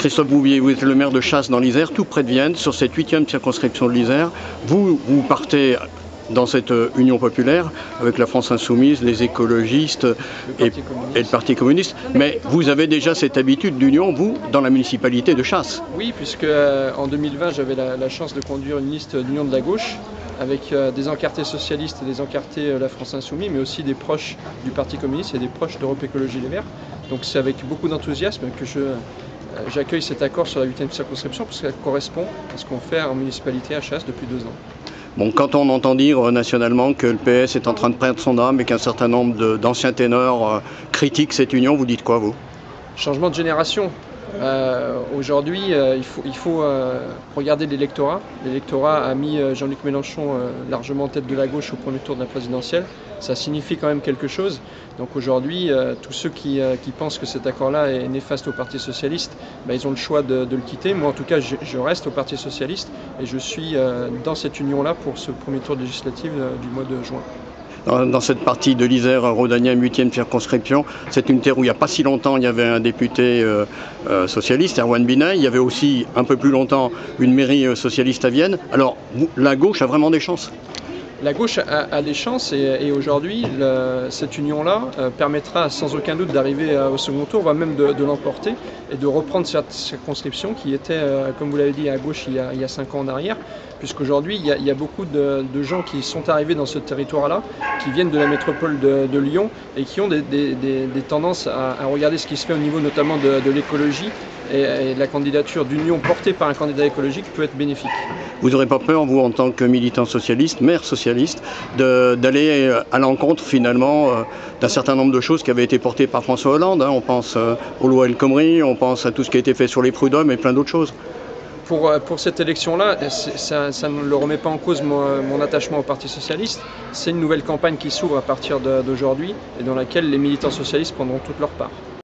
Christophe Bouvier, vous êtes le maire de Chasse dans l'Isère, tout près de Vienne, sur cette 8e circonscription de l'Isère. Vous partez dans cette union populaire avec la France Insoumise, les écologistes et le Parti communiste. Mais vous avez déjà cette habitude d'union, vous, dans la municipalité de Chasse. Oui, puisque en 2020, j'avais la chance de conduire une liste d'union de la gauche avec des encartés socialistes et des encartés La France Insoumise, mais aussi des proches du Parti communiste et des proches d'Europe Écologie Les Verts. Donc c'est avec beaucoup d'enthousiasme que j'accueille cet accord sur la 8e circonscription, parce qu'elle correspond à ce qu'on fait en municipalité à Chasse depuis 2 ans. Bon, quand on entend dire nationalement que le PS est en train de perdre son âme et qu'un certain nombre d'anciens ténors critiquent cette union, vous dites quoi, vous? Changement de génération. Aujourd'hui, il faut regarder l'électorat. L'électorat a mis Jean-Luc Mélenchon largement en tête de la gauche au premier tour de la présidentielle. Ça signifie quand même quelque chose. Donc aujourd'hui, tous ceux qui pensent que cet accord-là est néfaste au Parti socialiste, ils ont le choix de le quitter. Moi, en tout cas, je reste au Parti socialiste et je suis dans cette union-là pour ce premier tour législatif du mois de juin. Dans cette partie de l'Isère, Rodanienne, 8e circonscription, c'est une terre où il n'y a pas si longtemps, il y avait un député socialiste, Erwan Binet. Il y avait aussi, un peu plus longtemps, une mairie socialiste à Vienne. Alors, la gauche a vraiment des chances? La gauche a des chances et aujourd'hui, cette union-là permettra sans aucun doute d'arriver au second tour, voire même de l'emporter et de reprendre cette circonscription qui était, comme vous l'avez dit, à gauche il y a 5 ans en arrière, puisqu'aujourd'hui, il y a beaucoup de gens qui sont arrivés dans ce territoire-là, qui viennent de la métropole de Lyon et qui ont des tendances à regarder ce qui se fait au niveau notamment de l'écologie et la candidature d'union portée par un candidat écologique peut être bénéfique. Vous n'aurez pas peur, vous, en tant que militant socialiste, maire socialiste, d'aller à l'encontre finalement d'un certain nombre de choses qui avaient été portées par François Hollande, hein. On pense aux lois El Khomri, on pense à tout ce qui a été fait sur les prud'hommes et plein d'autres choses. Pour cette élection-là, ça ne le remet pas en cause mon attachement au Parti socialiste. C'est une nouvelle campagne qui s'ouvre à partir d'aujourd'hui et dans laquelle les militants socialistes prendront toute leur part.